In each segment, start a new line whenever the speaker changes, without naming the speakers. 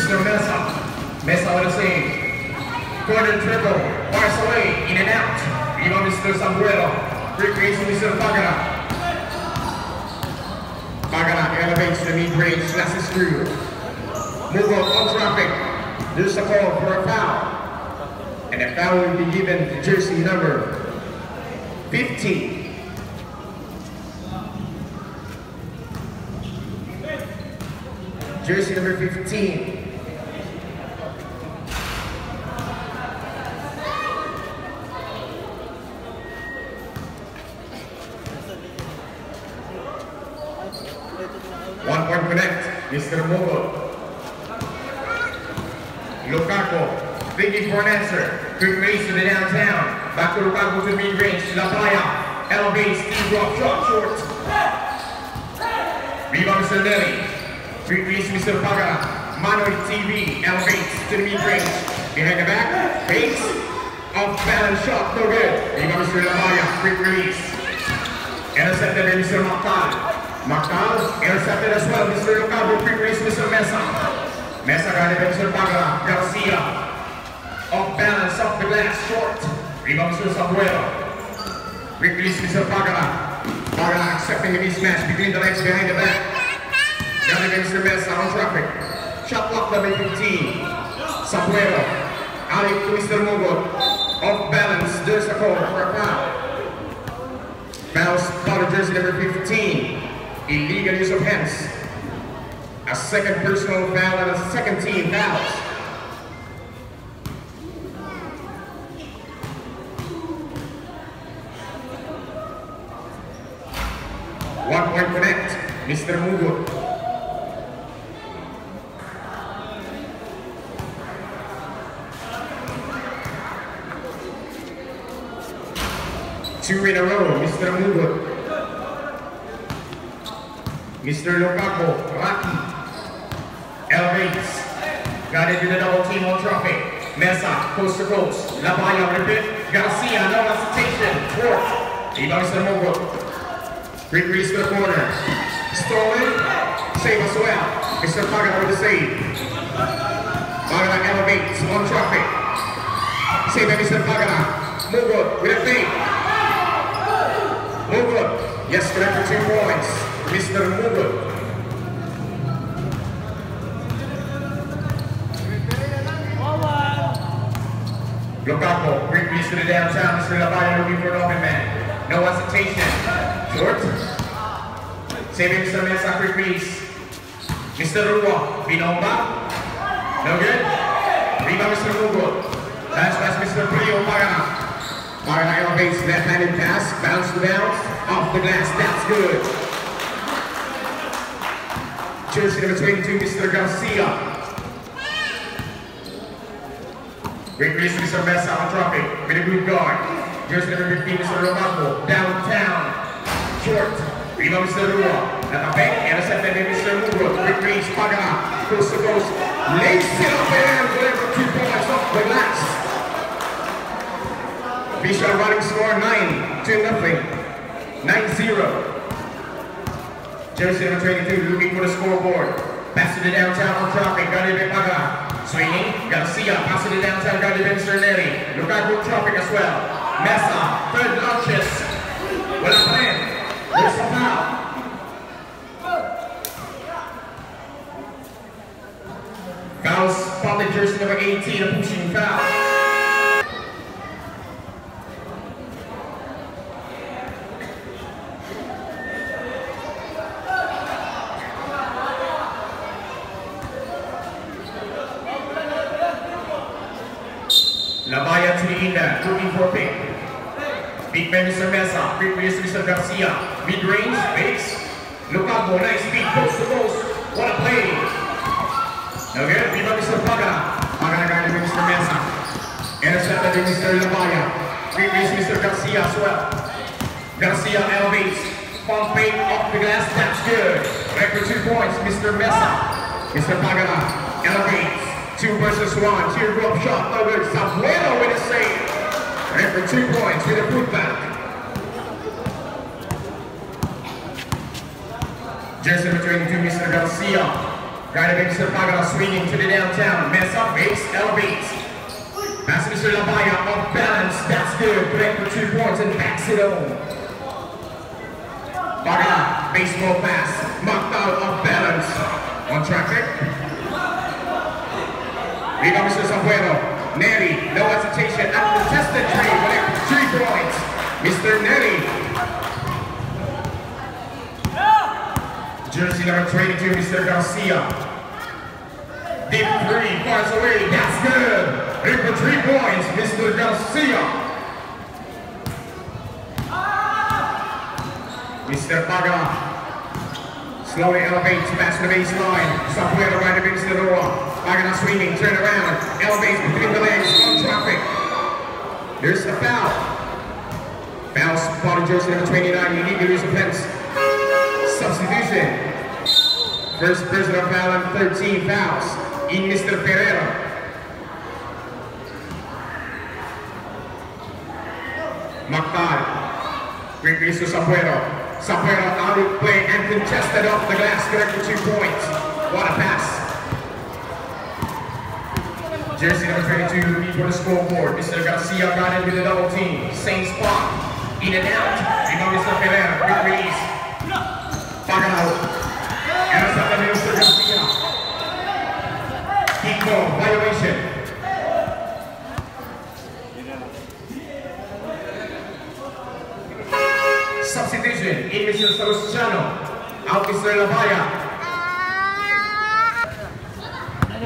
Mr. Mesa. Mesa with a save. Corner dribble. Fires away. In and out. Rebound Mr. Sambuelo. Recreation Mr. Pagana. Pagana elevates the mid-range. Slashes through. Move on traffic. There's a call for a foul. And the foul will be given to jersey number 15. Jersey number 15. One point connect, Mr. Mogul. Lukaku, thinking for an answer. Quick race to the downtown. Back to Lukaku to the mid-range. La Playa, elevates, deep drop, short. Rebound Mr. Nelly. Quick race Mr. Pagana. Manoy TV, elevates to the mid-range. Behind the back, base. Off balance shot, no good. Rebound Mr. La Playa, quick release. Intercepted by Mr. Mactal. Mactal, intercepted as well. Mr. Lukaku, quick release Mr. Mesa. Mesa got it, Mr. Pagana. Garcia. Off balance, off the glass, short. Rebound Mr. Sabuelo. Quick release Mr. Pagana. Pagana accepting the mismatch between the legs behind the back. Got it, Mr. Mesa on traffic. Shot clock number 15. Sabuelo. Out to Mr. Mogul. Off balance, there's a call for a foul. Fouls, foul jersey number 15. Illegal use of hands. A second personal foul and a second team fouls. One point connect, Mr. Mogul. Two in a row, Mr. Mogul. Mr. Lukaku, Rocky. Elevates. Got it in the double team on traffic. Mesa, coast to coast. Labaya, repeat. Garcia, no hesitation. Fourth. Rebound Mr. Mogul. Quick release to the corner. Stolen. Save as well. Mr. Pagana with the save. Pagana elevates on traffic. Save by Mr. Pagana. Mogul with a fake. Mogul. Yes, correct for 2 points. Mr. Mogul. Lukaku, quick release to the downtown. Mr. Labaya looking for an open man. No hesitation. Short. Saving Mr. Mesa, quick release. Mr. Rua, Binomba. No good. Rebound Mr. Mogul. Pass Mr. Prio Pagana. Pagana elevates, left-handed pass. Bounce to bounce. Off the glass, that's good. Jersey number 22, Mr. Garcia. Great release to Mr. Mesa on traffic with a good guard. Jersey number 15, Mr. Romaco. Downtown. Short. Rebound Mr. Rua. At the back, intercepted by Mr. Mogul. Quick release, Pagana. Coast to coast. Lays it up and whatever 2 points off the glass. Official running score 9-0. 9-0. Jersey number 22 looking for the scoreboard. Pass to the downtown on traffic. Got it by Pagana. Swinging, Garcia, passing it downtown, got it by Mr. Neri. Lukaku traffic as well. Mesa, third launches. Well played. There's a foul. Fouls, spotted jersey number 18, a pushing foul. Labaya to the inner, looking for a pick. Big man Mr. Mesa, quick release Mr. Garcia. Mid-range, base. Lukaku, nice speed, post to post. What a play. No good, rebound Mr. Pagana. Pagana got it with Mr. Mesa. Intercepted by Mr. Labaya. Quick release Mr. Garcia as well. Garcia elevates. Pump fake off the glass, that's good. Record 2 points, Mr. Mesa. Mr. Pagana elevates. 2 versus 1, teardrop shot over Sabuelo with a save. And for 2 points with a putback. Jersey number 22, Mr. Garcia. Guided by Mr. Pagala, swinging to the downtown. Mesa fakes, elevates. Pass Mr. Labaya off balance. That's good. Correct for 2 points and backs it home. Pagala, baseball pass. Knocked out off balance. On traffic. Rebound Mr. Zambuelo. Neri, no hesitation. Uncontested three. Correct for 3 points. Mr. Neri. Jersey number 22, Mr. Garcia. Deep three, fires away. That's good. In for 3 points, Mr. Garcia. Mr. Paga slowly elevates past the baseline. Zambuelo right against the door. Paga now swinging, turn around, elevates between the legs, on traffic. There's the foul. Foul spotted jersey number 29, illegal use of offense. Substitution. First personal foul and 13 fouls in Mr. Ferreira. Mactal. Great release to Zambuelo. Zambuelo out of play and contested off the glass, correct for 2 points. What a pass. Jersey number 22, lead for the scoreboard. Mr. Garcia got in with the double team. Same spot. In and out. Rebound Mr. Ferreira. Quick release. Pagano. And it's not the Mr. Garcia. Keep going. Violation. Substitution. In Mr. Salustiano. Out Mr. Labaya.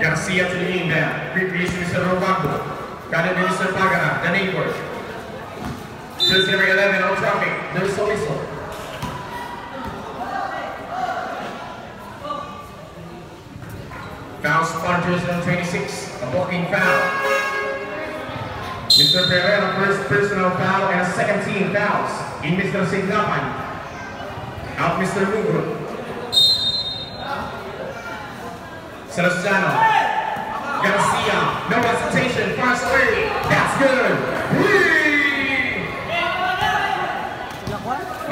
Garcia to the inbound. Quick release to Mr. Robaco. Got it to Mr. Pagana. The neighbor. Jersey number 11 on traffic. There's a whistle. Foul spot jersey number 26. A blocking foul. Mr. Pereira, first personal foul and a second team fouls. In Mr. Signapan. Out Mr. Mugro. Celestano. Garcia. No hesitation. Fires away. That's good. Whee!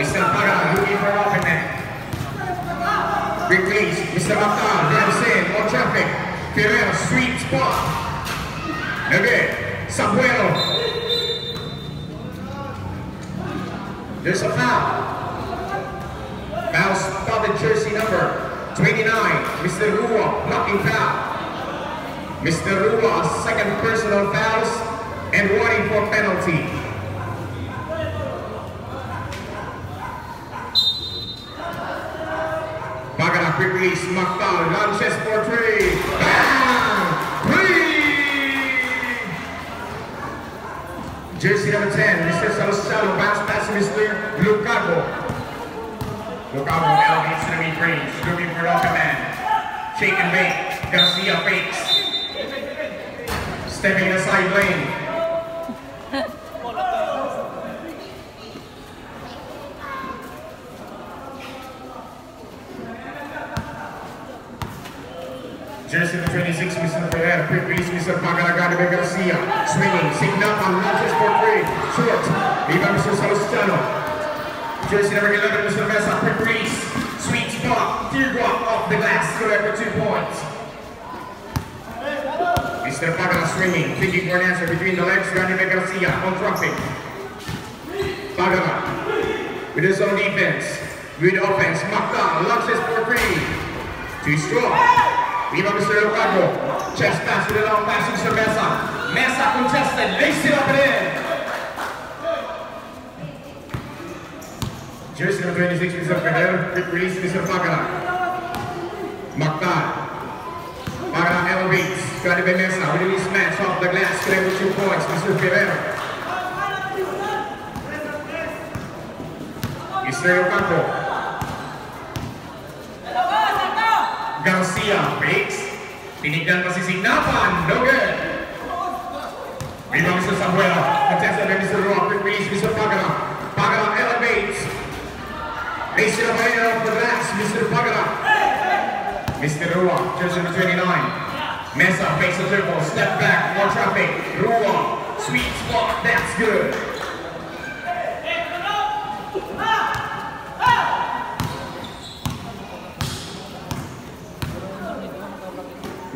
Mr. Paga looking for opening. Quick release. Mr. Mactal. Drives in. On traffic. Ferreira. Sweet spot. Okay. Zambuelo. There's a foul. Foul spotted jersey number 29, Mr. Rua, blocking foul. Mr. Rua, second personal fouls and warning for penalty. Pagana, quick release, Mactal, launches for 3. Bam! 3! Jersey number 10, Mr. Salosalo, bounce pass to Mr. Lucago. Lucago elevates to the mid-range, looking for open man. Shake and bake. Garcia fakes. Stepping in the side lane. Jersey number 26, Mr. Ferreira. Quick release, Mr. Pagalagado by Garcia. Swinging, Signapan, launches for 3. Short. Rebound, Mr. Salustano. Jersey number 11, Mr. Mesa, quick release. Sweet spot, teardrop off the glass, correct for 2 points. Mr. Pagala swinging, thinking for an answer between the legs, Grande Garcia on traffic. Pagala with his own defense, good offense, Mactal, launches for 3. Too strong. Rebound Mr. Lucago, chest pass with a long pass, Mr. Mesa. Mesa contested, lace it up and in. Jersey number 26, Mr. Ferreira. Quick release, Mr. Pagala. Mactal. Pagala elevates. Got it by Mesa. Release match off the glass. Clear with 2 points, Mr. Ferreira. Mr. Lucago. Garcia breaks. Tinignan pa si Signapan. No good. Rebound Mr. Zambuelo. Contested by Mr. Roa. Quick release, Mr. Pagala. Pagala elevates. Lace it up off the glass, Mr. Pagala. Mr. Rua, jersey number 29. Mesa fakes a triple, step back, more traffic. Rua, sweet spot, that's good.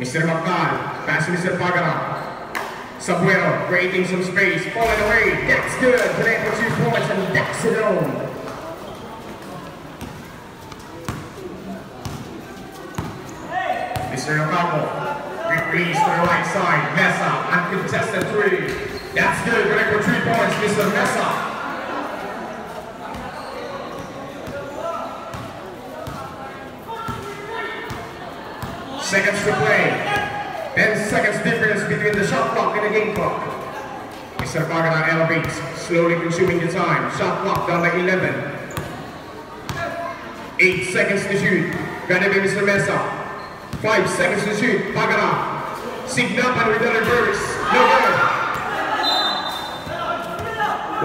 Mr. Mactal, pass to Mr. Pagara. Sabuero, creating some space, falling away, that's good, connect for 2 points and that's it home. Mr. Ocampo, quick release to the right side, Mesa, uncontested 3. That's good, connect for 3 points, Mr. Mesa. Seconds to play. 10 seconds difference between the shot clock and the game clock. Mr. Pagana elevates, slowly consuming the time. Shot clock down by 11. 8 seconds to shoot. Gonna be Mr. Mesa. 5 seconds to shoot. Pagana. Signapan with the reverse. No good.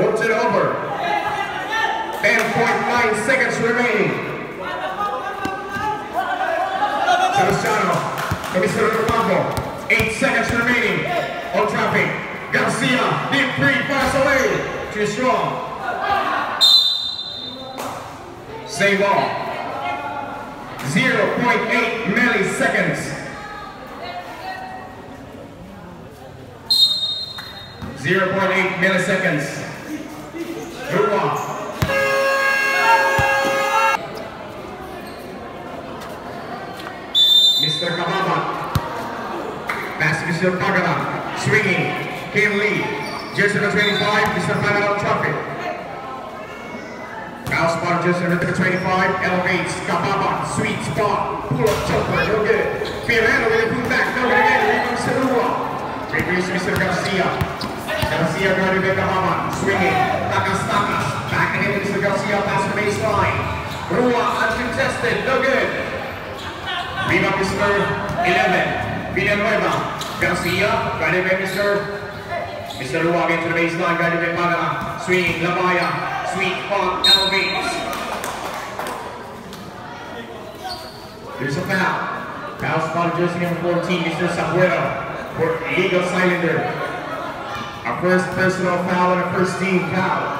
Walks it over. 10.9 seconds remaining. Sebastiano. Mr. Ocampo, 8 seconds remaining. On traffic. Garcia, deep 3, pass away. Too strong. Save ball. 0.8 milliseconds. 0.8 milliseconds. Move on. Mr. Kababa. Pass to Mr. Pagala. Swinging. Kim Lee. Jersey number 25. Mr. Pagala on traffic. Foul spot. Jersey number 25. Elevates. Kababa. Sweet spot. Pull up jumper. No good. Pirano with a pull back. No good again. Rebound Mr. Rua. Great release to Mr. Garcia. Garcia guarded by Kababa. Swinging. Takas. Back again to Mr. Garcia. Pass the baseline. Rua uncontested. No good. Rebound Mr. 11, Villanueva, Garcia, guided by Mr. Rua again to the baseline, guided by Pagana, swinging, Labaya, sweet spot, elevates. There's a foul. Foul spot, jersey number 14, Mr. Sabuero, for Eagle Cylinder. Our first personal foul and a first team foul.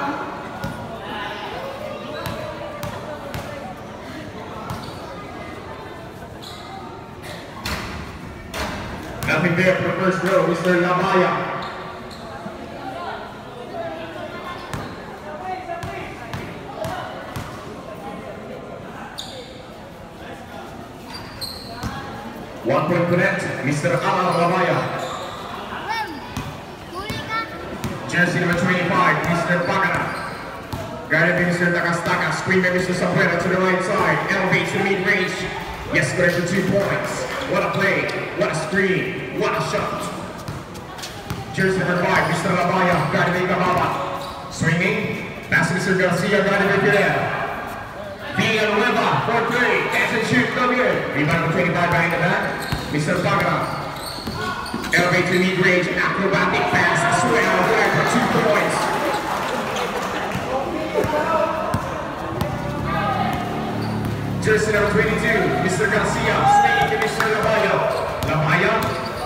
Nothing there for the first row, Mr. Labaya. One point connect, Mr. Amal Labaya. Jersey number 25, Mr. Pagana. Guarded by Mr. Takastaka, screen by Mr. Sabuera to the right side, elevates to mid-range. Yes, correct for 2 points. What a play, what a screen, what a shot. Jersey number 5, Mr. Labaya, guarded by Kababa. Swinging, pass to Mr. Garcia, guarded by Fidel. Villanueva, 4-3, catch and shoot, no good. Rebound number 25 behind the back, Mr. Pagana. Elevate to mid-range, acrobatic pass, I swear, for 2 points. Jersey number 22, Mr. Garcia, swinging to Mr. Labaya. Labaya,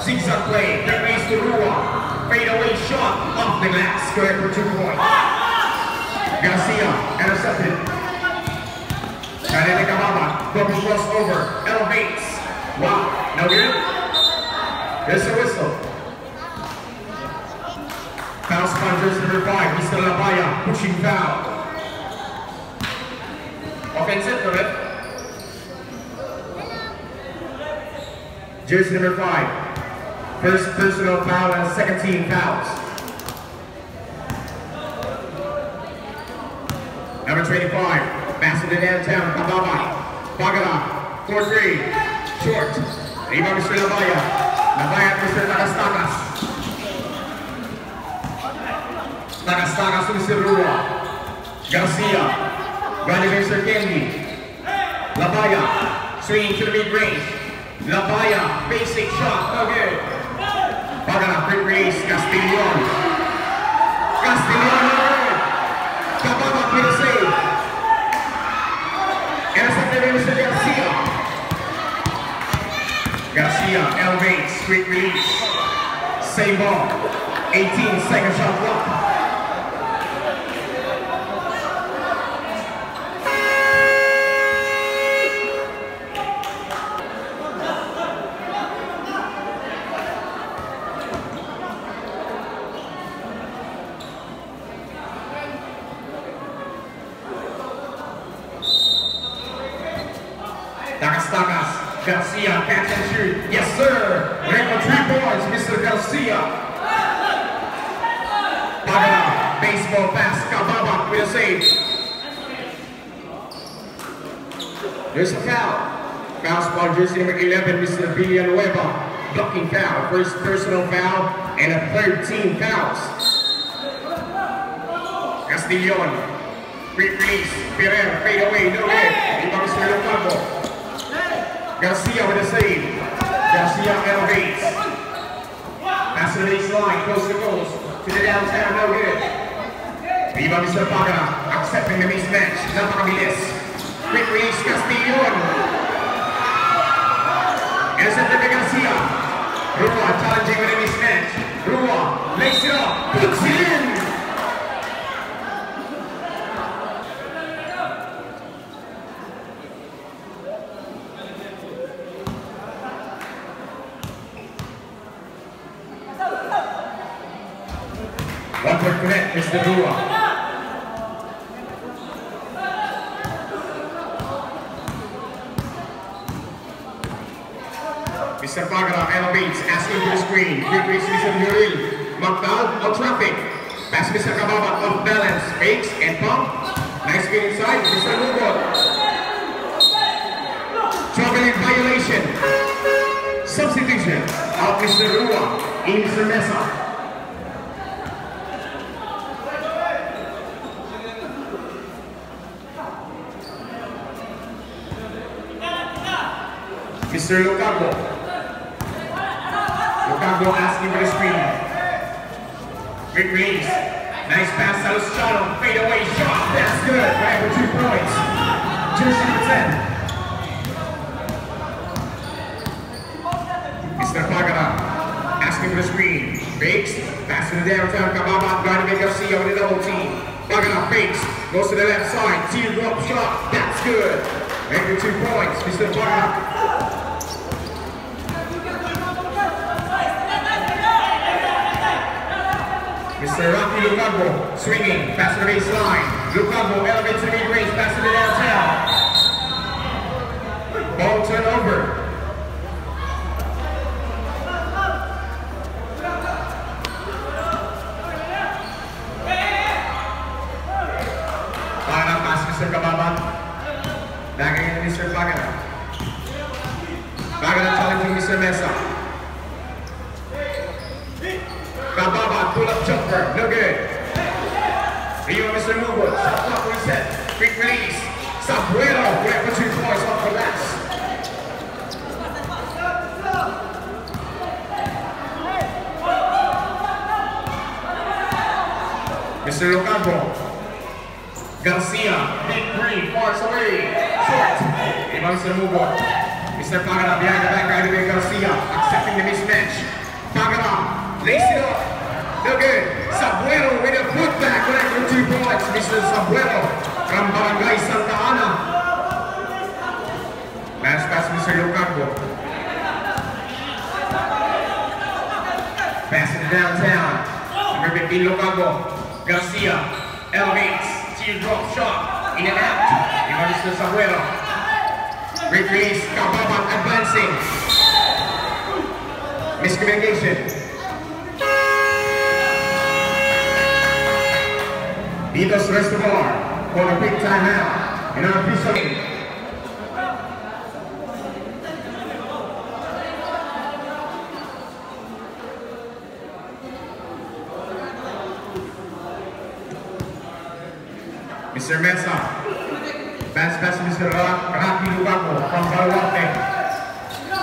zigzag play, quick race to Rua. Fadeaway shot off the glass, correct for 2 points. Garcia, intercepted. Guided by Kababa, double crossover, elevates. Wow, no good? There's a whistle. Foul spot, jersey number 5, Mr. Labaya, pushing foul. Offensive, correct? Jersey number 5, first personal foul and second team fouls. Number 25, pass to the downtown, Kababa, Pagala, 4-3, short. Rebound Mr. Labaya, Labaya Mr. Tagastakas. Tagastakas to Mr. Rua. Garcia, guarded by Mr. Kendi. Labaya, swinging to the mid-range. Labaya, basic shot, no good. Pagana, quick race, Castillon. Castillon, no good. Kababa, with a save. Intercepted by Mr. Garcia. Garcia, elevates, quick release. Same ball. 18-second shot clock. Sagas. Garcia, catch and shoot. Yes, sir. Ready for 3 points, Mr. Garcia. Pagana, baseball pass. Kababa with a save. There's a foul. Foul spot, jersey number 11, Mr. Villanueva. Blocking foul. First personal foul and a 13 fouls. Castillon. Quick release. Ferrer, fade away, no good. Ibang Mr. Locampo. Garcia with a save. Garcia elevates. Pass to the baseline, close to goals. To the downtown, no good. Viva Mr. Pagana, accepting the mismatch. Napakabilis. Quick release, Castillon. Intercepted by Garcia. Rua challenging with a mismatch. Rua lays it up, puts it in. One point connect, Mr. Rua. Mr. Pagana elevates, asking for the screen. Quick release, Mr. Muril. Magdal, on traffic. Pass Mr. Kababa, off balance. Fakes and pump. Nice feed inside, Mr. Lugod. Traveling violation. Substitution of Mr. Rua in Mr. Mesa. Mr. Locampo. Locampo asking for the screen. Quick release. Nice pass, Salustano. Fade away shot. That's good. Right for 2 points. Jersey number 10. Mr. Pagana asking for the screen. Fakes. Pass to the downtown. Kababa. Trying to make Garcia with a double team. Pagana fakes. Goes to the left side. Teardrop shot. That's good. Right for 2 points. Mr. Pagana. Mr. Rocky Locampo swinging, pass to the baseline. Locampo elevates to the mid-range, pass to the downtown. Ball turnover. Pagana pass Mr. Kababa. Daging in Mr. Pagana. Pagana challenging Mr. Mesa. Kababa, pull-up jumper, no good. Rio Mr. Lugo, shot clock reset, quick release. Sabuelo, went for 2 points off the last. Mr. Locampo. Garcia, big three, far away, short. Rio Mr. Lugo. Mr. Pagana behind the back right away, Garcia, accepting the mismatch. Pagana. Lace it up. No good. Sabuelo with a putback. Right for 2 points. Mr. Sabuelo from Barangay Santa Ana. Last pass, Mr. Locampo. Pass it downtown. Number 15, Locampo. Garcia elevates. Teardrop shot. In and out. Even Mr. Sabuelo. Great release. Kababa advancing. Miscommunication. Vitos Reservoir for a quick timeout in our official game. Mr. Mesa. Pass Mr. Rocky Locampo from Baluarte.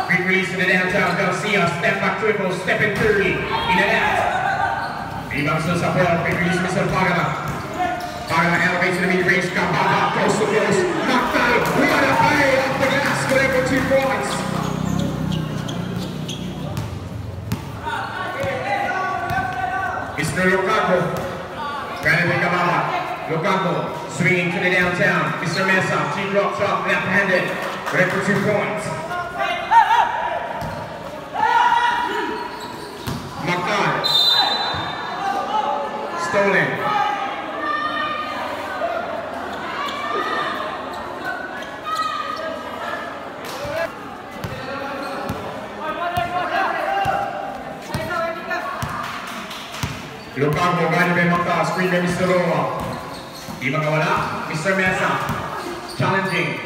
Quick release to the downtown. Garcia, step back triple, step in 30. In and out. Viva Mr. Sabuelo, quick release Mr. Pagana. Pagana elevates to the mid-range, Kababa, close to close, knocked out, what a play off the glass, good for 2 points. Mr. Locampo, trying to make Kababa, Locampo, swinging to the downtown, Mr. Mesa, teardrop shot, left-handed, ready for 2 points. Magdal, stolen. Lukaku, galing by Mata, screen by Mr. Roa. Di makawala, Mr. Mesa. Challenging.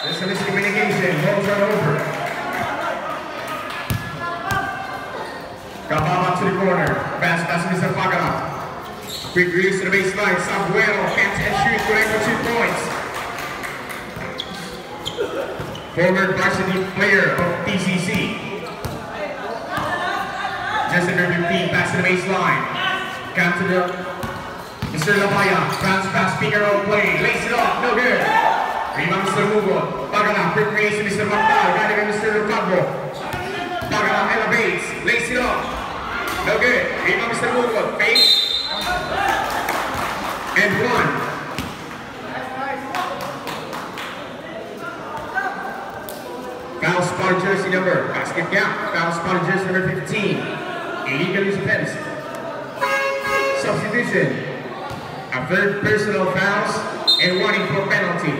There's a miscommunication, ball turn over. Kababa to the corner, pass to Mr. Pagala. Quick release to the baseline, Sabuelo can't shoot, correct for 2 points. Former varsity player of TCC. Just under 15, pass to the baseline. Count to the Mr. Labaya, bounce pass, finger roll play, lace it off, no good. Rebound Mr. Mugo, Pagala, quick release to Mr. Mactal, got it by Mr. Lukaku. Pagala elevates, lace it off, no good. Rebound Mr. Mugo, fake. And 1. Foul spotted jersey number, basket count. Foul spotted jersey number 15. Illegal use of penalty. Substitution. A third personal fouls and 1 equal penalty.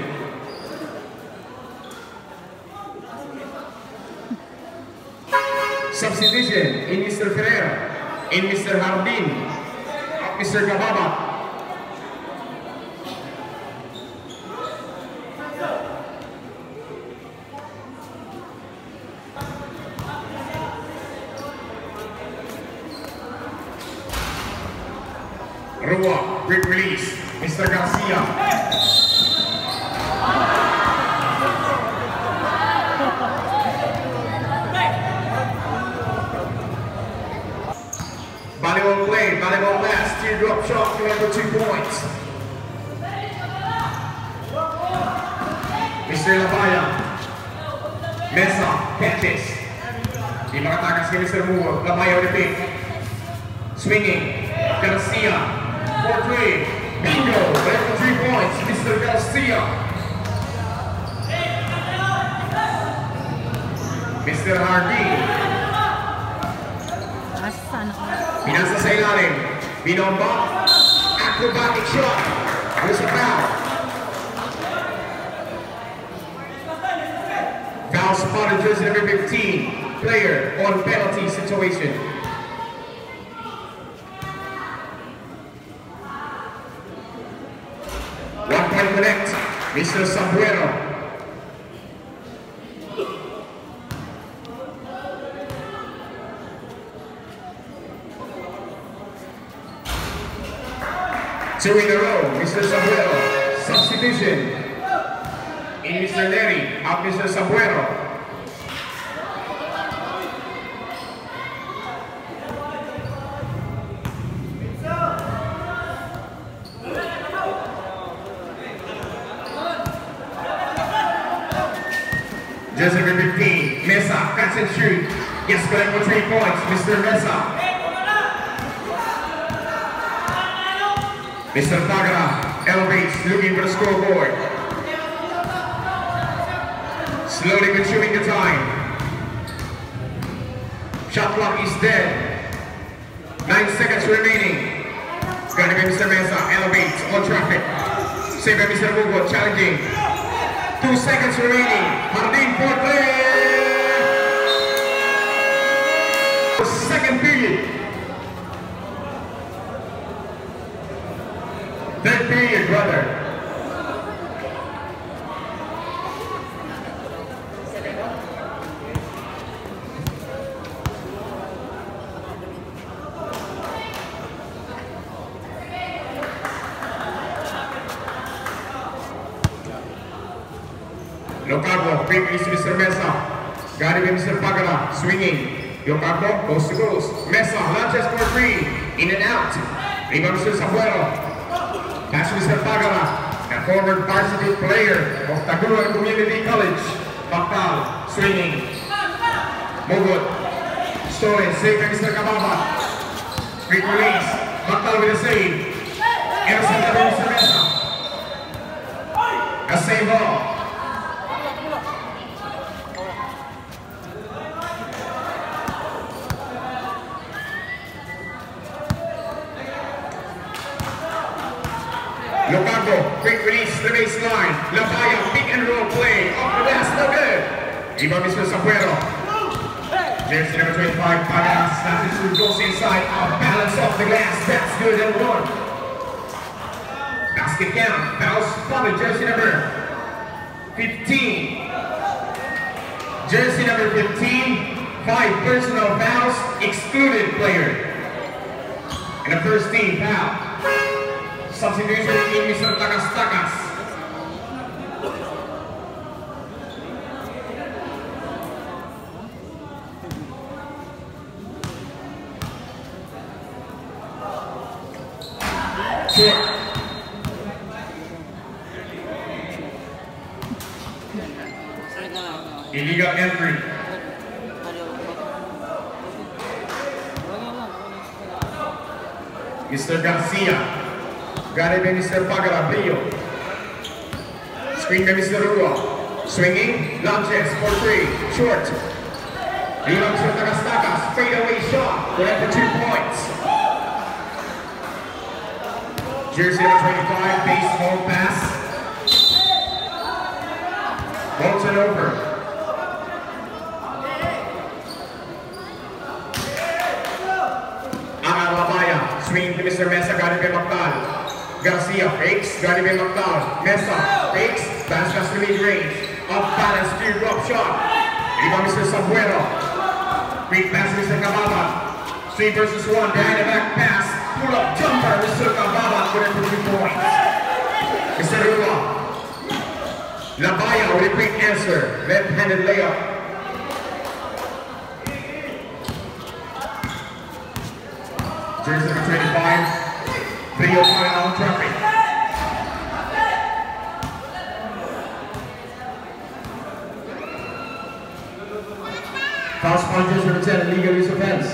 Substitution in Mr. Ferreira, in Mr. Hardin, Mr. Kababa. Rua, quick release, Mr. Garcia. Volleyball play, volleyball pass, teardrop shot, for 2 points. Mr. Labaya. Mesa, catches. Di makatakas kay Mr. Mugo, Labaya with the pick. Swinging, Garcia. 4-3, bingo, left for 3 points, Mr. Garcia. Mr. Hardy. Pinasa sa ilalim, binomba, acrobatic shot, there's a foul. Foul spotted jersey number 15, player on penalty situation. Connect, Mr. Sabuelo. Two in a row, Mr. Sabuelo. Substitution. In Mr. Neri, out Mr. Sabuelo. Jersey number 15, Mesa, catch and shoot. Yes, correct for 3 points, Mr. Mesa. Mr. Pagala elevates, looking for the scoreboard. Slowly consuming the time. Shot clock is dead. 9 seconds remaining. Gonna be Mr. Mesa, elevates on traffic. Save by Mr. Mugo, challenging. 2 seconds remaining. Hardin for play. Second period. Third period, brother. Lukaku, quick release to Mr. Mesa. Got it by Mr. Pagala, swinging. Lukaku goes to goals. Mesa launches for 3, in and out. Rebound Mr. Sabuelo. Pass to Mr. Pagala, a former varsity player of Taguluan Community College. Bakal, swinging. Mugot. Stolen, save by Mr. Kababa. Quick release. Bakal with a save. Intercepted by Mr. Mesa. A save ball. Lukaku, quick release to the baseline. Labaya, pick and roll play. Off the glass, no good. Rebound Mr. Sabuelo. Jersey number 25, Pagara, snaps it, goes inside, off balance off the glass, that's good and one. Basket count, fouls spotted, jersey number 15. Jersey number 15, 5 personal fouls, excluded player. And the first team foul. Substitution in Mr. Takas. Short. Illegal entry. Mr. Garcia. Got it by Mr. Pagara, Brio. Screen by Mr. Rua. Swinging, launches for 3. Short. Rebound Mr. Takas. Fadeaway shot. Correct for 2 points. Jersey number 25, baseball pass. Ball turn over. Labaya, swing to Mr. Mesa, got it by Mactal. Garcia fakes, got it by Mactal. Mesa fakes, pass to mid-range. Off balance, steer drop shot. Rebound Mr. Sabuero. Quick pass to Mr. Cababa. 3 versus 1, behind the back pass. Pull up jumper, Mr. Cababa, for 2 points. Mr. Rua. Labaya with a quick answer, left-handed layup. Jersey number 25, video foul on traffic. Foul on jersey number 10, illegal use offense.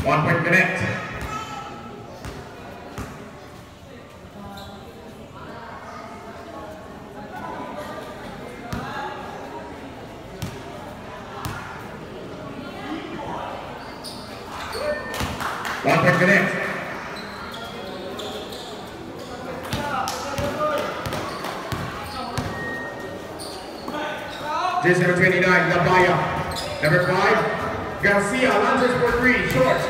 One point connect. One point connect. Jersey number 29, Labaya. Number 5, Garcia launches for 3, short.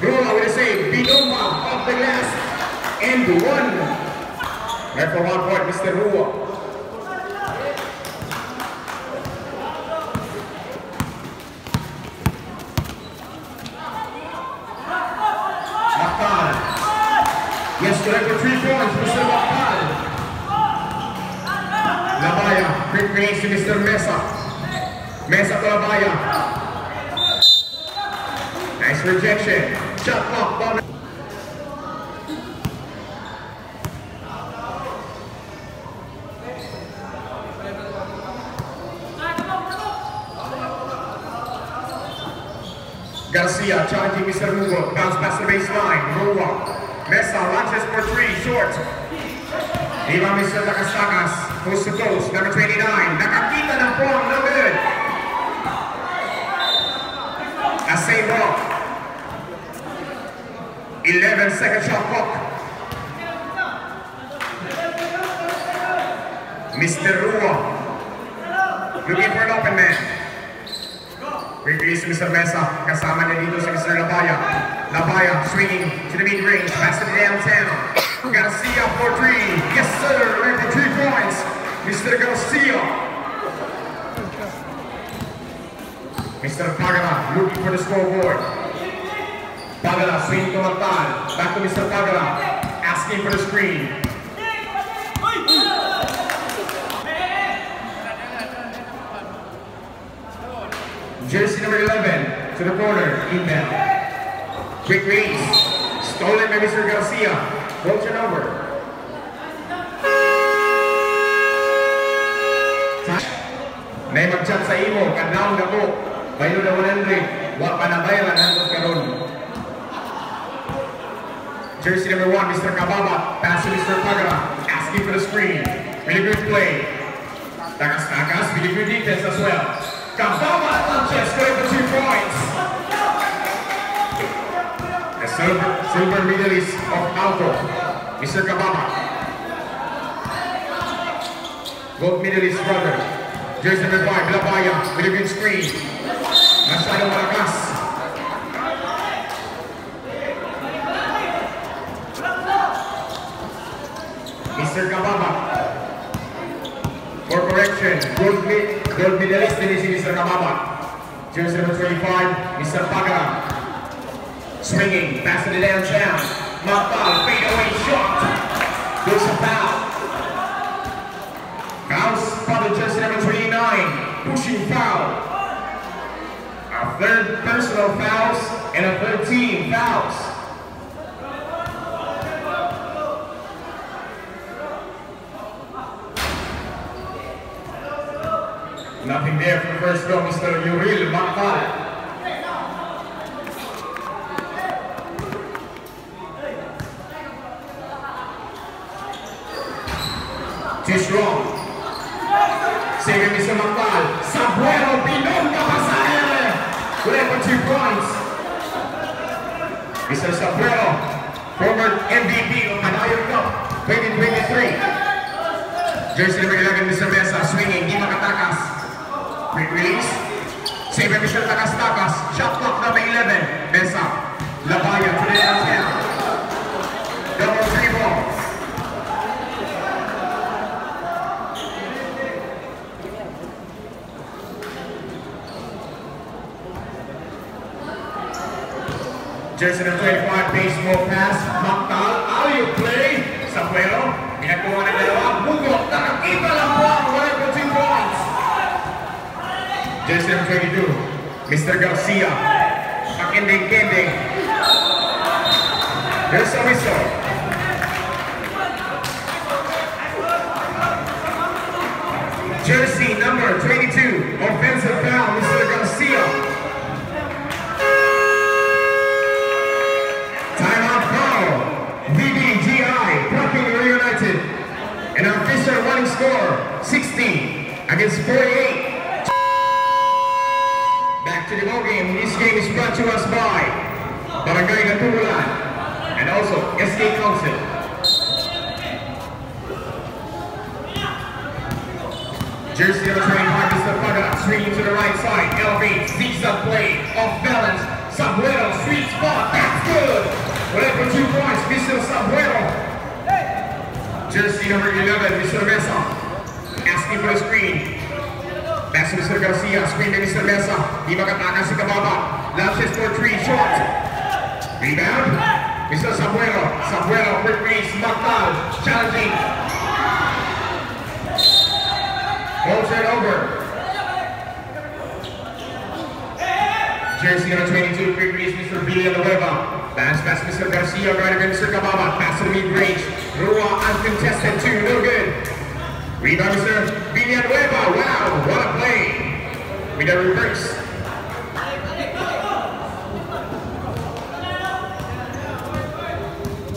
Rula with a save, Binoma off the glass, and 1. Right for 1 point, Mr. Rua. Mactal. Yes, correct for 3 points, Mr. Mactal. Labaya, quick range to Mr. Mesa. Mesa to Labaya. Nice rejection. Shot clock. Garcia challenging Mr. Rua. Bounce past the baseline. Rua. Mesa launches for 3. Short. Rebound Mr. Takas. Coast to coast. Number 29. Nakakita ng form. No good. A save ball. 11-second shot clock. Mr. Rua looking for an open man. Release Mr. Mesa. Kasama na dito si Mr. Labaya. Labaya swinging to the mid-range. Pass to the downtown. Garcia for 3. Yes sir. Right for 3 points. Mr. Garcia. Mr. Pagara looking for the scoreboard. Pagara swinging to Mactal. Back to Mr. Pagara. Asking for the screen. Jersey number 11 to the corner. Inbound. Quick release. Stolen by Mr. Garcia. Ball turnover. May mag-chat sa imo. Kadlaon na po. Bayo na 100. Wa pa na bayaran hanggang karon. Jersey number 1, Mr. Cababa. Pass to Mr. Pagara. Asking for the screen. Really good play. Takas. Really good defense as well. Cababa launches. Going for 2 points. Silver medalist of Alto, Mr. Kabama. Gold medalist brother, jersey number 5, Labaya, with a good screen. Masyado malakas. Mr. Kabama. For correction, gold medalist is Mr. Kabama. Jersey number 25, Mr. Pagara. Swinging, passing it downtown. Makbal, fadeaway shot. There's a foul. Fouls for the jersey number 29, pushing foul. Our third personal fouls and a 13 fouls. Nothing there for the first row, Mr. Yuril Makbal. Too strong. Saving Mr. Makbal. Sabuelo Pinonga Pasaere. Good for 2 points. Mr. Sabuelo, former MVP of Panayon Cup 2023. Jersey number 11, Mr. Mesa, swinging, di makatakas. Quick release. Saving Mr. Takas-Takas. Shot clock number 11, Mesa. Labaya to the downtown. Double 3 balls. Jersey number 25, baseball pass. Makbal, alley play. Sabuelo, ginagawa ng dalawa. Mugot, nakakita lang po ang 1 points. Jersey number 22, Mr. Garcia. Pakending-kending. There's a whistle. Jersey number 22, offensive foul, Mr. Garcia. And our official running score, 60 against 48. Back to the ball game. This game is brought to us by Barangay Natulan and also SK Council. Jersey number 25, Mr. Pagara, swinging to the right side, elevates, zigzag play, off balance, Sabuelo, sweet spot, that's good. Whatever 2 points, Mr. Sabuelo. Jersey number 11, Mr. Mesa, asking for the screen. Pass to Mr. Garcia, screen to Mr. Mesa. Di makatakas si Kababa. Launches for 3, short. Rebound, Mr. Sabuelo. Sabuelo, quick release, Makbal, challenging. Holds it over. Jersey number 22, quick release, Mr. Villanueva. Pass Mr. Garcia, right against Mr. Kababa. Pass to the mid-range. Rua uncontested 2, no good. Rebound Mr. Villanueva. Wow, what a play. With a reverse.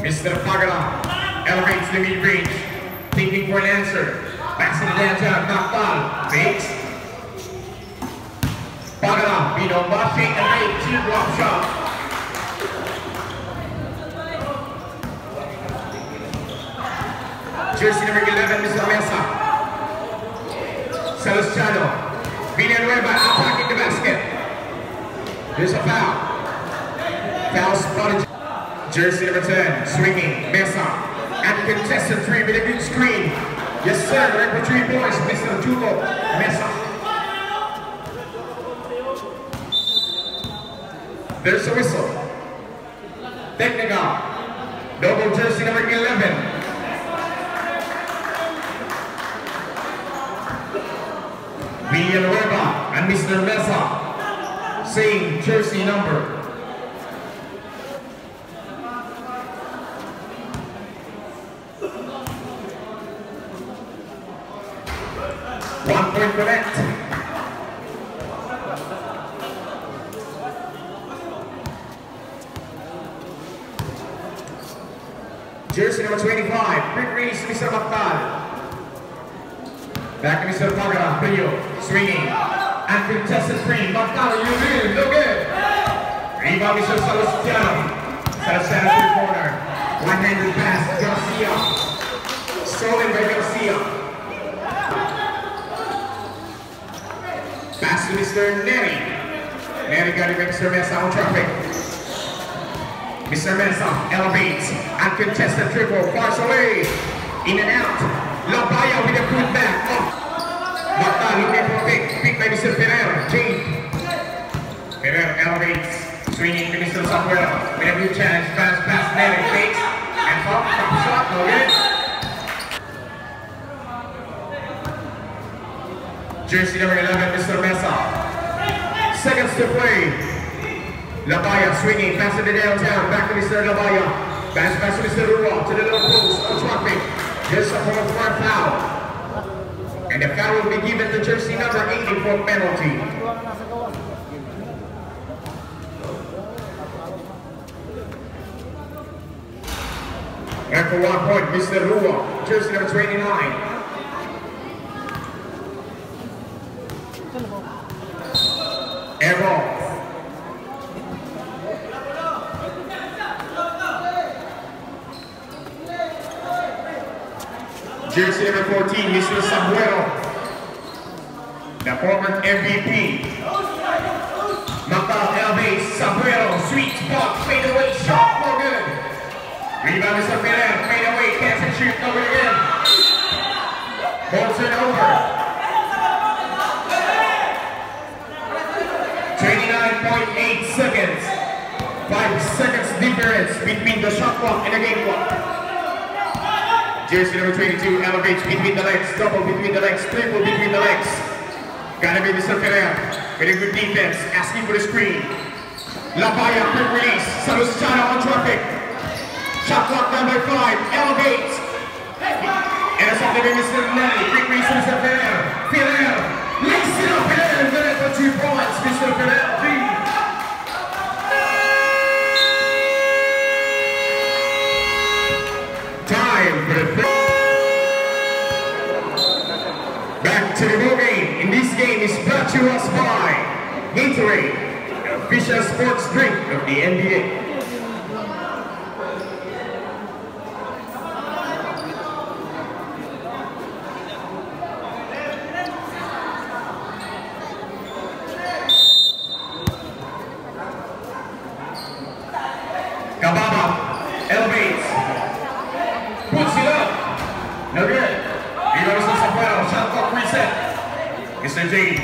Mr. Pagala elevates the mid-range. Thinking for an answer. Passing it downtown. Makbal. Fakes. Pagala, Binomba, shake and make. Teardrop shot. Jersey number 11, Mr. Mesa. Celestiano. Villanueva attacking the basket. There's a foul. Foul spotted. Jersey number 10, swinging, Mesa. And contested 3 with a good screen. Yes, sir, right for 3 points, Mr. Tuco Mesa. There's a whistle. Technical. Double jersey number 11. Villanueva and Mr. Mesa, same jersey number. One point for that. Jersey number 25, quick release, Mr. Makbal. Back to Mr. Pagara, Rio, swinging, and contested 3, Makbal, you win, no good. Rebound, Mr. Celestiano, Sa center to the corner. One-handed pass, Garcia. Stolen by Garcia. Pass to Mr. Neri. Neri got it by Mr. Mesa on traffic. Mr. Mesa elevates. Uncontested triple, fars away. In and out. Labaya with a good back. Mata looking for pick. Pick by Mr. Ferrer. Jade. Ferrer elevates. Swinging to Mr. Samuel. With a good challenge. Pass, Neri fakes. And pop shot. No good. Jersey number 11, Mr. Mesa. Seconds to play. Labaya swinging, pass to the downtown, back to Mr. Labaya. Pass to Mr. Rua, to the low post, on traffic. Just a for a foul. And the foul will be given to jersey number 80 for penalty. And for 1 point, Mr. Rua, jersey number 29. Air ball. Jersey number 14, Mr. Samuel, the former MVP. Macau elevates, Samuel, sweet spot, fade away shot, no good. Rebound Mr. Ferrer, fade away, catch and shoot, no good again. Ball turn over. 29.8 seconds. 5 seconds difference between the shot clock and the game clock. Jersey number 22 elevates between the legs, double between the legs, triple between the legs. Gotta be Mr. Ferrer with a good defense, asking for the screen. Labaya, quick release, Salustiano on traffic. Shot clock down by 5, elevates. And it's off the game, Mr. Nelly, quick release, Mr. Ferrer. Ferrer, links it up and then for 2 points, Mr. Ferrer. Time for the back to the ball game. In this game is brought to us by Gatorade, the official sports drink of the NBA. Kababa elevates, puts it up, no good. Rebound Mr. Samuel, shot clock reset. Mr. J.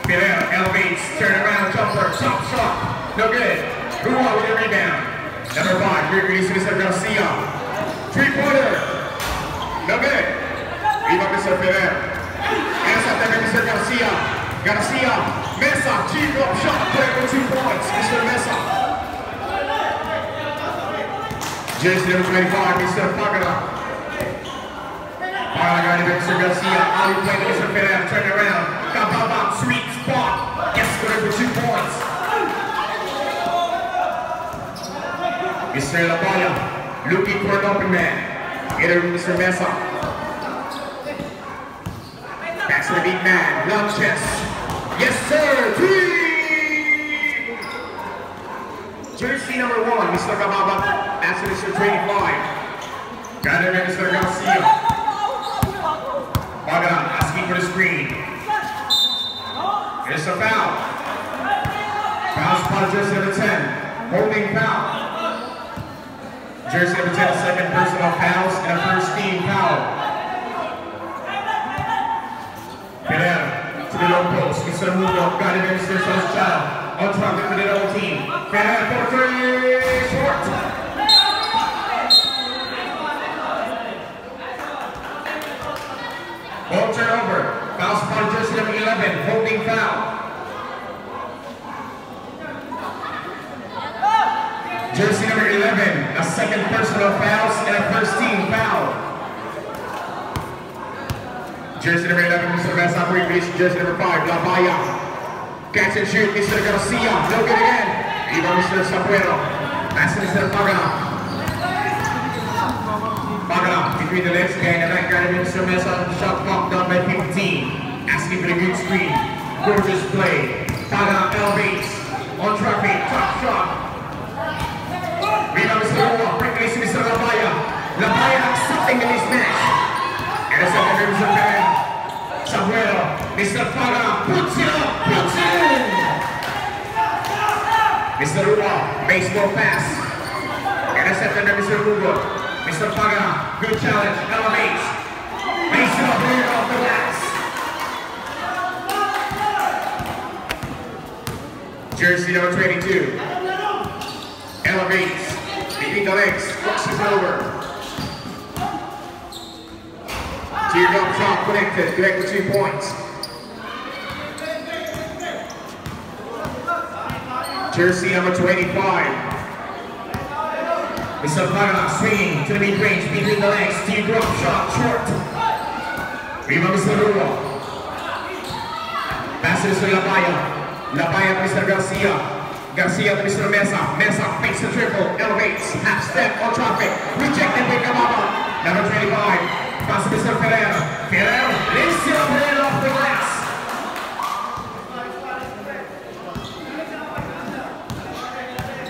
Ferrer elevates, turn around, jumper, top shot, no good. Rua with the rebound. Number 5, quick release to Mr. Garcia. 3-pointer, no good. Rebound Mr. Ferrer. And it's up there by Mr. Garcia. Garcia, Mesa, cheap up shot, play for 2 points. Mr. Mesa. Jersey number 25, Mr. Pagana. Pagana got it, Mr. Garcia. Ali playing to Mr. Ferrer, turn around. Kababa, sweet spot. Gets scored for 2 points. Mr. Labaya looking for an open man. Get it with Mr. Mesa. Back to the big man, long chest. Yes, sir, 3! Jersey number 1, Mr. Kababa, pass to Mr. 25. Got it, Mr. Garcia. Pagana asking for the screen. It's a foul. Foul spot, jersey number 10. Holding foul. Jersey number 10, second personal fouls and a first team foul. Ferrer to the low post. Mr. Hugo got it, Mr. Salustiano. On traffic for the double team. Ferrer for 3, short. Ball turnover. Foul spot, jersey number 11, holding foul. Jersey number 11, a second personal fouls and a first team foul. Jersey number 11, Mr. Mesa, release. Jersey number 5, Labaya. Catch and shoot, Mr. Garcia, no good again. Rebound Mr. Samuel. Pass to Mr. Pagana. Pagana between the legs, and the back guard Mr. Mesa, shot clock down by 15. Asking for the good screen. Gorgeous play. Pagana elevates. On traffic, top shot. Rebound Mr. Ferrer. Sabuelo. Mr. Paga. Puts it up. Puts it in. Mr. Rua. Baseball pass. Intercepted by Mr. Hugo. Mr. Paga. Good challenge. Elevates. Makes it up here off the glass. Jersey number 22. Elevates. Between the legs. Crosses over. Teardrop shot connected. Direct for 2 points. Jersey number 25. Mr. Pagana swinging to the mid-range. Between the legs. Teardrop shot short. Rebound Mr. Rua. Passes to Lapaya. Lapaya to Mr. Garcia. Garcia to Mr. Mesa. Mesa fakes the triple. Elevates. Half step on traffic. Rejected by Kamaba. Number 25. Pass to Mr. Ferreira. Ferreira lifts it up and off the glass.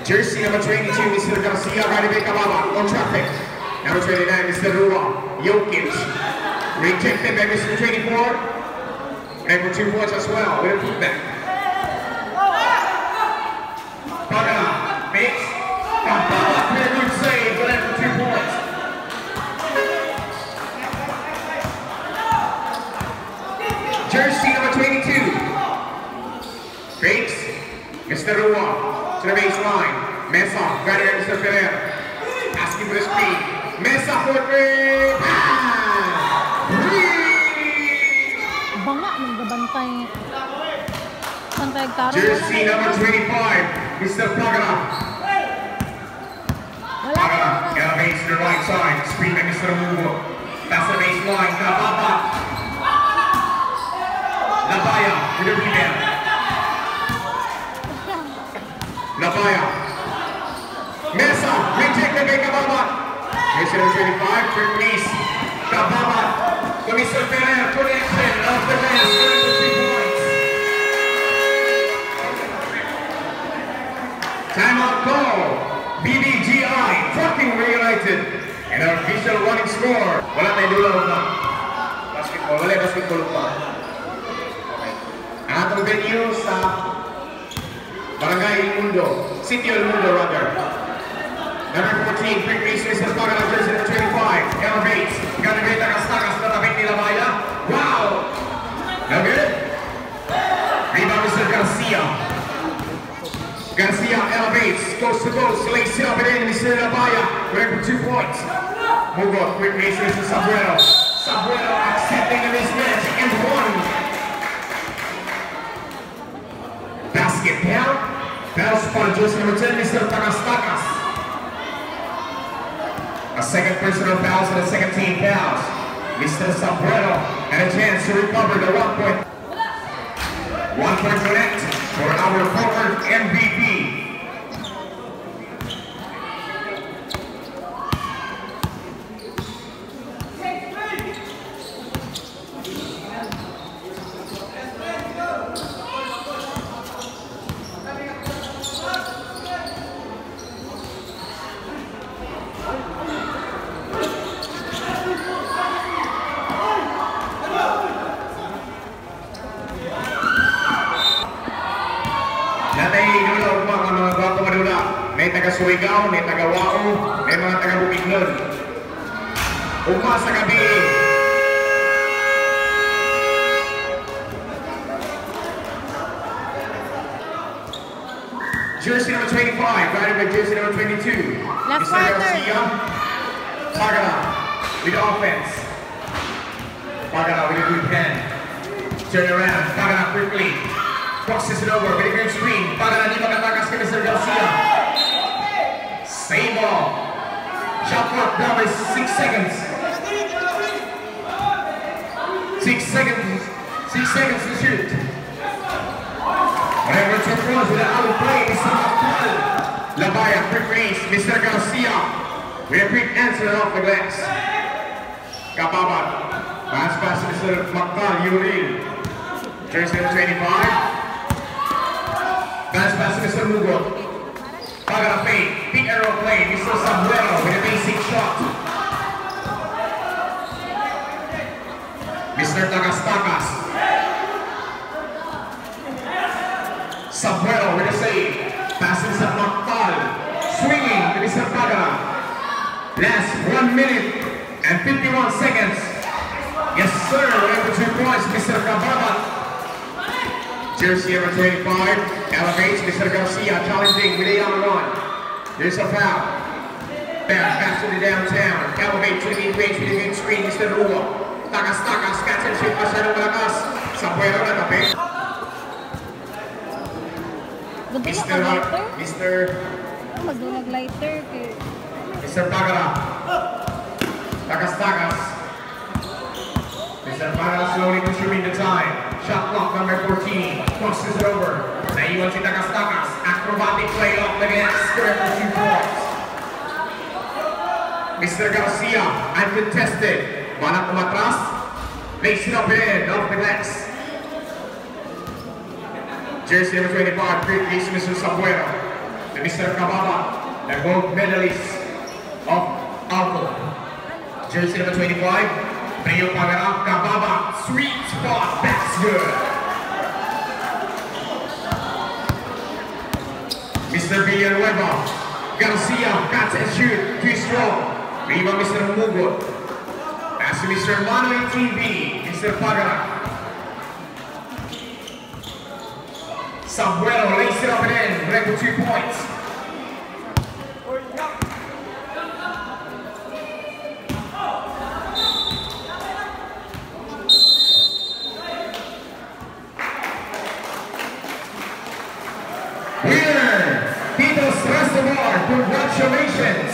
Jersey number 22, Mr. Garcia. Ready by Kamaba on traffic. Number 29, Mr. Rua. Jokic. Rejected by Mr. 24. And for 2 points as well. With a putback. Pagana makes Kamaba. Very good save. But for 2 points. Jersey number 22. Fakes. Mr. Rua to the baseline. Mesa. Got it, Mr. Ferrer. Asking for the screen. Mesa for 3.
Banga, nagbabantay. Bantay taro.
Jersey number 25. Mr. Pagana. Pagana. Elevates to the right side. Screen by Mr. Hugo. That's the baseline. Kamaba. Lapaya with the rebound. Lapaya. Mesa rejected by Kamaba. Jersey number 25. Third release. Kamaba to Mr. Ferrer. Connection of the bench. 3 points. Timeout call. BBGI. Fucking reunited. And our official running score. Wala tayo dulaw pa. Basketball. Wala basketball pa. Ang atong venue sa Barangay El Mundo, City El Mundo rather. Number 14, quick base Mr. Pagana, jersey number 25, elevates, elevate ang Astakas, natabik nila Maya. Wow! No good? Rebound Mr. Garcia. Garcia elevates, coast to coast, lays it up and in, Mr. Labaya, winning for 2 points. Move on, quick base Mr. Sabuelo. Sabuelo accepting the mismatch and 1. Basket down. Foul spot jersey number 10, Mr. Tagastakas. A second personal foul and a second team fouls. Mr. Sabuelo and a chance to recover the 1 point. 1 point connect for our former MVP. May taga-Surigao, may taga-Wao, may mga taga-Bukidnon. Uma sa gabi. Jersey number 25, guided by jersey number 22.
Last
Mr.
quarter.
Garcia. Pagana with the offense. Pagana with a good hand. Turn around, Pagana quickly. Crosses it over with a great screen. Pagana di makatakas kay Mr. Garcia. Same ball. Shot clock down by 6 seconds. 6 seconds. 6 seconds to shoot. Whenever it's across with an out play, Mr. Mactal. Labaya, quick range. Mr. Garcia with a quick answer off the glass. Kapabat. Pass to Mr. Mactal, Yuril. Jersey number 25. Pass to Mr. Mugo. Pagana fade, big arrow play, Mr. Sabuelo with a basic shot. Mr. Tagas. Sabuelo with a save. Passing sa Mactal. Swinging to Mr. Pagara. Last 1 minute and 51 seconds. Yes, sir. Right for 2 points, Mr. Cababa. Jersey number 25 elevates Mr. Garcia, challenging with a young run. There's a foul. Back to the downtown. Elevate to the mid-range with the mid-screen, Mr. Rua. Tagas, catch and shoot, masyadong malakas. Sabuelo na tabi.
Mag-lighter kay
Mr. Pagara. Tagas. Mr. Pagara slowly consuming the time. Shot clock number 14. Crosses it over. Naiwan si Tagas. Acrobatic play off the net. Square for 2 points. Mr. Garcia, uncontested. Balak umatras. Lays it up in off the glass. Jersey number 25, great piece, Mr. Sabuelo. And Mr. Cababa, the gold medalist of Alco. Jersey number 25, Prio Pagara, Cababa, sweet spot, that's good. Mr. Villanueva, Garcia, catch and shoot, too strong. Riva, Mr. Mugo. Pass to Mr. Manoy TV, Mr. Pagara. Sabuelo lays it up and in, right for 2 points. Winner, Titos Reservoir, congratulations.